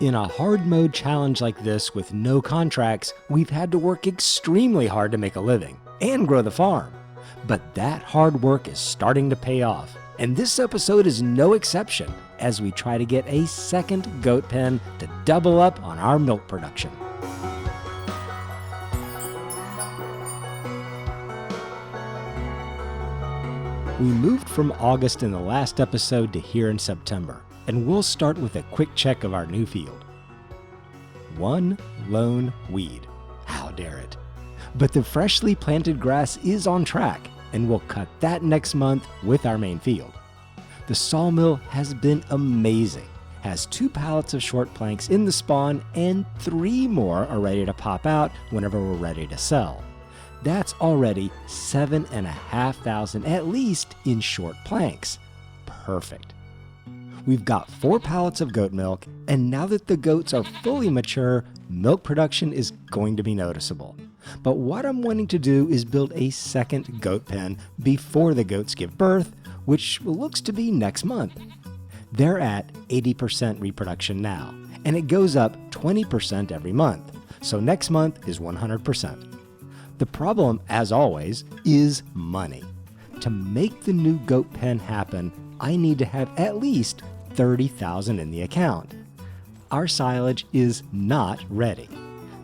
In a hard mode challenge like this with no contracts, we've had to work extremely hard to make a living and grow the farm. But that hard work is starting to pay off, and this episode is no exception as we try to get a second goat pen to double up on our milk production. We moved from August in the last episode to here in September, and we'll start with a quick check of our new field. One lone weed. How dare it? But the freshly planted grass is on track, and we'll cut that next month with our main field. The sawmill has been amazing. Has 2 pallets of short planks in the spawn, and 3 more are ready to pop out whenever we're ready to sell. That's already 7,500 at least in short planks. Perfect. We've got 4 pallets of goat milk, and now that the goats are fully mature, milk production is going to be noticeable. But what I'm wanting to do is build a second goat pen before the goats give birth, which looks to be next month. They're at 80% reproduction now, and it goes up 20% every month, so next month is 100%. The problem, as always, is money. To make the new goat pen happen, I need to have at least $30,000 in the account. Our silage is not ready.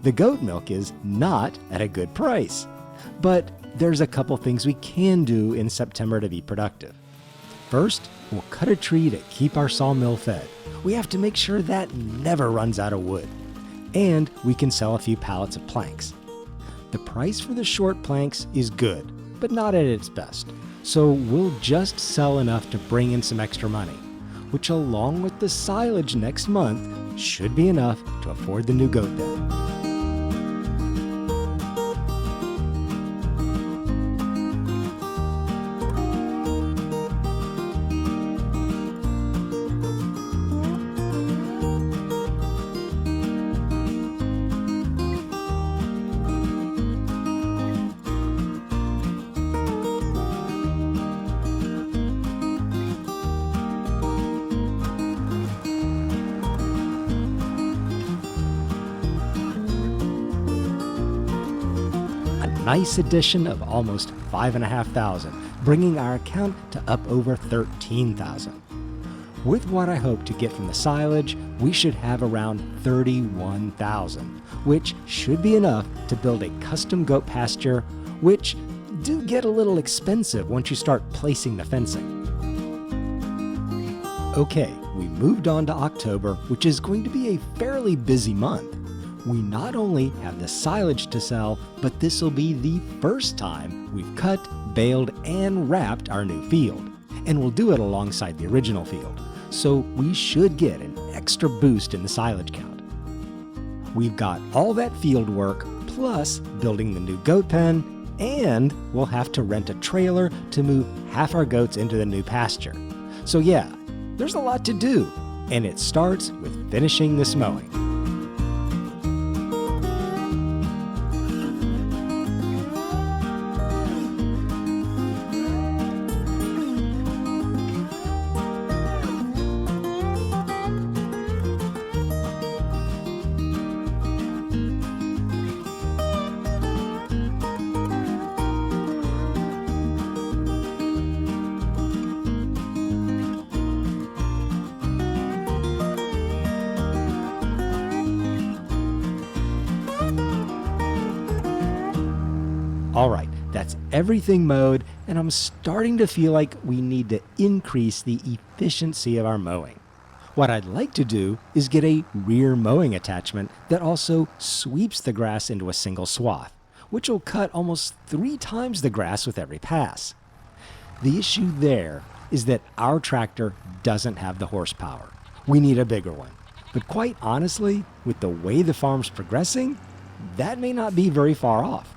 The goat milk is not at a good price. But there's a couple things we can do in September to be productive. First, we'll cut a tree to keep our sawmill fed. We have to make sure that never runs out of wood. And we can sell a few pallets of planks. The price for the short planks is good, but not at its best. So we'll just sell enough to bring in some extra money, which along with the silage next month should be enough to afford the new goat pen. Nice addition of almost 5,500, bringing our account to up over 13,000. With what I hope to get from the silage, we should have around 31,000, which should be enough to build a custom goat pasture, which do get a little expensive once you start placing the fencing. Okay, we moved on to October, which is going to be a fairly busy month. We not only have the silage to sell, but this will be the first time we've cut, baled, and wrapped our new field. And we'll do it alongside the original field, so we should get an extra boost in the silage count. We've got all that field work, plus building the new goat pen, and we'll have to rent a trailer to move half our goats into the new pasture. So yeah, there's a lot to do, and it starts with finishing this mowing. Alright, that's everything mowed, and I'm starting to feel like we need to increase the efficiency of our mowing. What I'd like to do is get a rear mowing attachment that also sweeps the grass into a single swath, which will cut almost 3 times the grass with every pass. The issue there is that our tractor doesn't have the horsepower. We need a bigger one. But quite honestly, with the way the farm's progressing, that may not be very far off.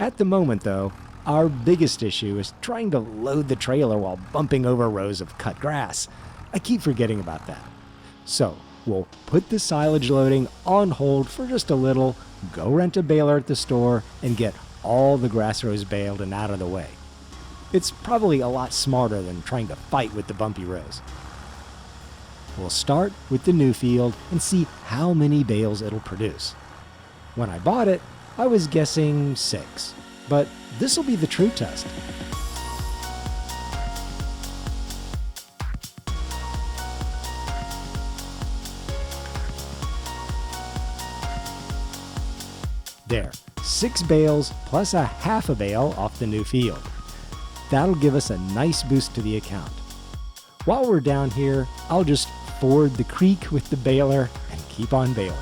At the moment though, our biggest issue is trying to load the trailer while bumping over rows of cut grass. I keep forgetting about that. So we'll put the silage loading on hold for just a little, go rent a baler at the store, and get all the grass rows baled and out of the way. It's probably a lot smarter than trying to fight with the bumpy rows. We'll start with the new field and see how many bales it'll produce. When I bought it, I was guessing 6, but this will be the true test. There, 6 bales plus a half a bale off the new field. That'll give us a nice boost to the account. While we're down here, I'll just ford the creek with the baler and keep on baling.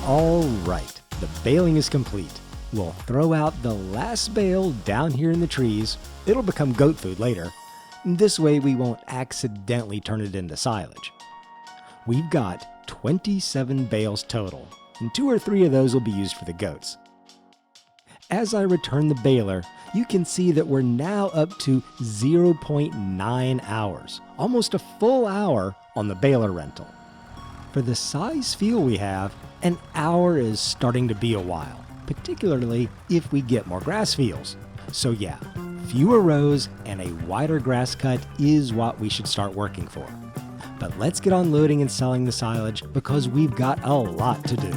All right, the baling is complete. We'll throw out the last bale down here in the trees. It'll become goat food later. This way we won't accidentally turn it into silage. We've got 27 bales total, and 2 or 3 of those will be used for the goats. As I return the baler, you can see that we're now up to 0.9 hours, almost a full hour on the baler rental. For the size field we have, an hour is starting to be a while, particularly if we get more grass fields. So yeah, fewer rows and a wider grass cut is what we should start working for. But let's get on loading and selling the silage because we've got a lot to do.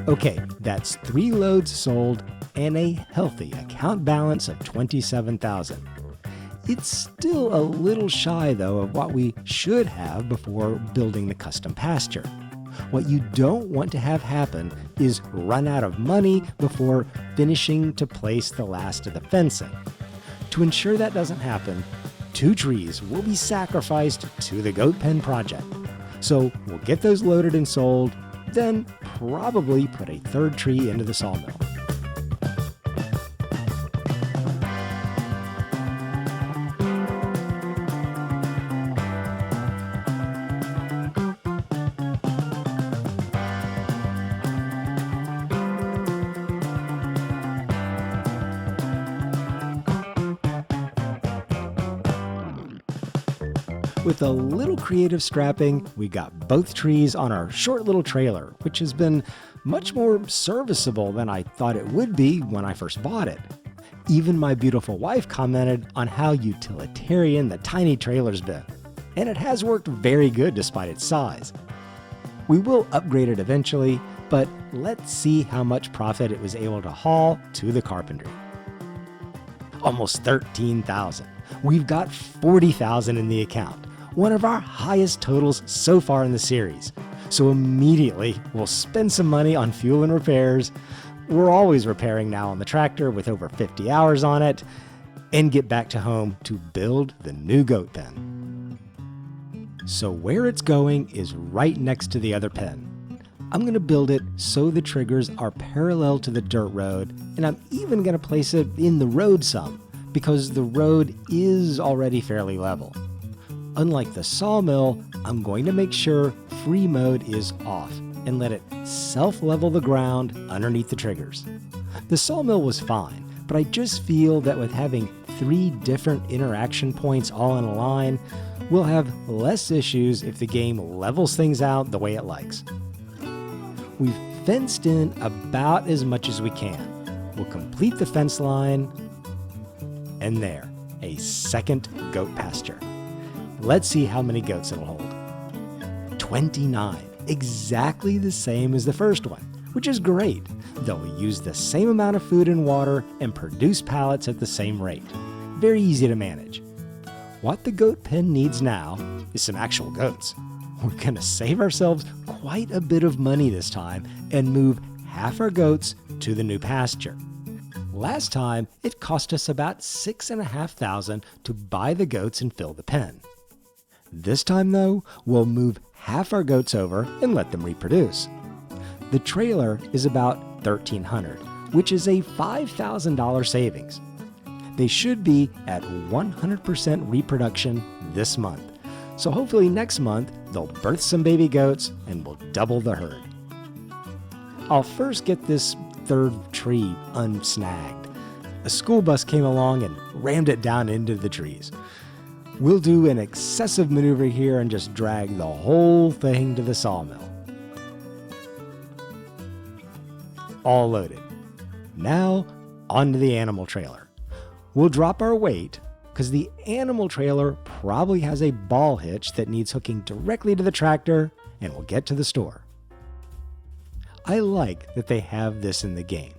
Okay, that's 3 loads sold and a healthy account balance of $27,000. It's still a little shy though of what we should have before building the custom pasture. What you don't want to have happen is run out of money before finishing to place the last of the fencing. To ensure that doesn't happen, 2 trees will be sacrificed to the goat pen project. So we'll get those loaded and sold, then probably put a 3rd tree into the sawmill. With a little creative strapping, we got both trees on our short little trailer, which has been much more serviceable than I thought it would be when I first bought it. Even my beautiful wife commented on how utilitarian the tiny trailer's been, and it has worked very good despite its size. We will upgrade it eventually, but let's see how much profit it was able to haul to the carpentry. Almost $13,000. We've got $40,000 in the account, one of our highest totals so far in the series. So immediately, we'll spend some money on fuel and repairs. We're always repairing now on the tractor with over 50 hours on it, and get back to home to build the new goat pen. So where it's going is right next to the other pen. I'm going to build it so the triggers are parallel to the dirt road, and I'm even going to place it in the road some, because the road is already fairly level. Unlike the sawmill, I'm going to make sure free mode is off and let it self-level the ground underneath the triggers. The sawmill was fine, but I just feel that with having 3 different interaction points all in a line, we'll have less issues if the game levels things out the way it likes. We've fenced in about as much as we can. We'll complete the fence line, and there, a 2nd goat pasture. Let's see how many goats it'll hold. 29, exactly the same as the first one, which is great. They'll use the same amount of food and water and produce pallets at the same rate. Very easy to manage. What the goat pen needs now is some actual goats. We're gonna save ourselves quite a bit of money this time and move half our goats to the new pasture. Last time, it cost us about $6,500 to buy the goats and fill the pen. This time though, we'll move half our goats over and let them reproduce. The trailer is about $1,300, which is a $5,000 savings. They should be at 100% reproduction this month. So hopefully next month, they'll birth some baby goats and we'll double the herd. I'll first get this third tree unsnagged. A school bus came along and rammed it down into the trees. We'll do an excessive maneuver here and just drag the whole thing to the sawmill. All loaded. Now, onto the animal trailer. We'll drop our weight because the animal trailer probably has a ball hitch that needs hooking directly to the tractor, and we'll get to the store. I like that they have this in the game.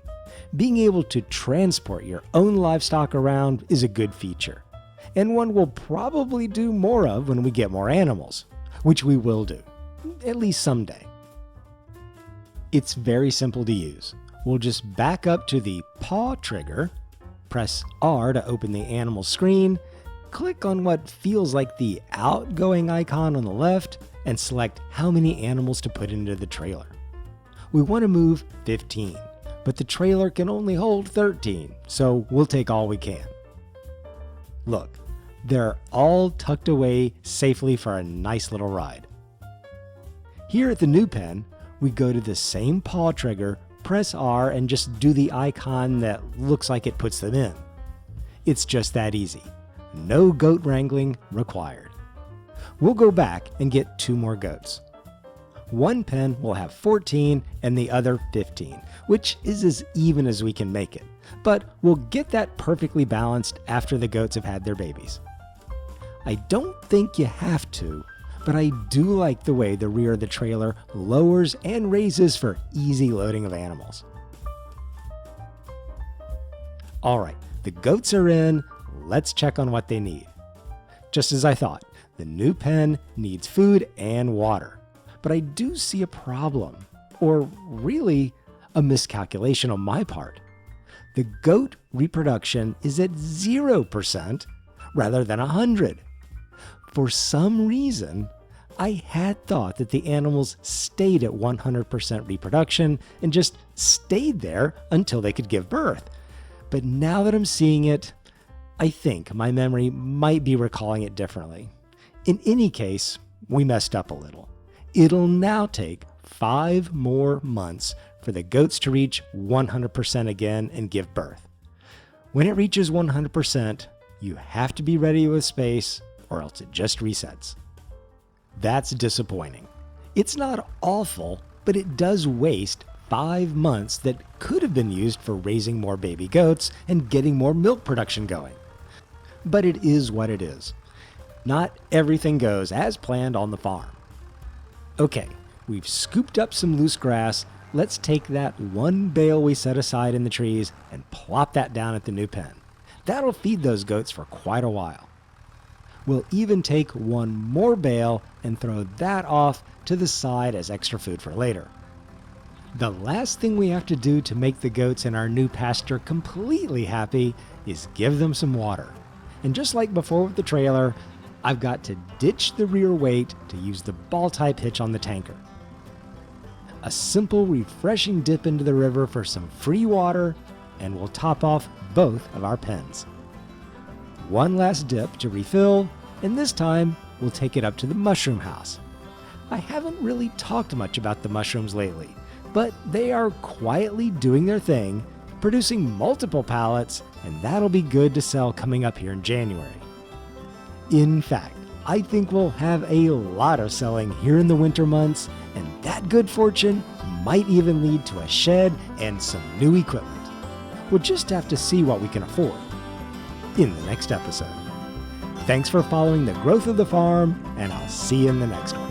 Being able to transport your own livestock around is a good feature, and one we'll probably do more of when we get more animals, which we will do, at least someday. It's very simple to use. We'll just back up to the paw trigger, press R to open the animal screen, click on what feels like the outgoing icon on the left, and select how many animals to put into the trailer. We want to move 15, but the trailer can only hold 13, so we'll take all we can. Look, they're all tucked away safely for a nice little ride. Here at the new pen, we go to the same paw trigger, press R, and just do the icon that looks like it puts them in. It's just that easy. No goat wrangling required. We'll go back and get 2 more goats. One pen will have 14 and the other 15, which is as even as we can make it, but we'll get that perfectly balanced after the goats have had their babies. I don't think you have to, but I do like the way the rear of the trailer lowers and raises for easy loading of animals. All right, the goats are in. Let's check on what they need. Just as I thought, the new pen needs food and water. But I do see a problem, or really a miscalculation on my part. The goat reproduction is at 0% rather than 100. For some reason, I had thought that the animals stayed at 100% reproduction and just stayed there until they could give birth. But now that I'm seeing it, I think my memory might be recalling it differently. In any case, we messed up a little. It'll now take 5 more months for the goats to reach 100% again and give birth. When it reaches 100%, you have to be ready with space or else it just resets. That's disappointing. It's not awful, but it does waste 5 months that could have been used for raising more baby goats and getting more milk production going. But it is what it is. Not everything goes as planned on the farm. Okay, we've scooped up some loose grass. Let's take that 1 bale we set aside in the trees and plop that down at the new pen. That'll feed those goats for quite a while. We'll even take 1 more bale and throw that off to the side as extra food for later. The last thing we have to do to make the goats in our new pasture completely happy is give them some water. And just like before with the trailer, I've got to ditch the rear weight to use the ball-type hitch on the tanker. A simple, refreshing dip into the river for some free water, and we'll top off both of our pens. 1 last dip to refill, and this time we'll take it up to the mushroom house. I haven't really talked much about the mushrooms lately, but they are quietly doing their thing, producing multiple pallets, and that'll be good to sell coming up here in January. In fact, I think we'll have a lot of selling here in the winter months, and that good fortune might even lead to a shed and some new equipment. We'll just have to see what we can afford in the next episode. Thanks for following the growth of the farm, and I'll see you in the next one.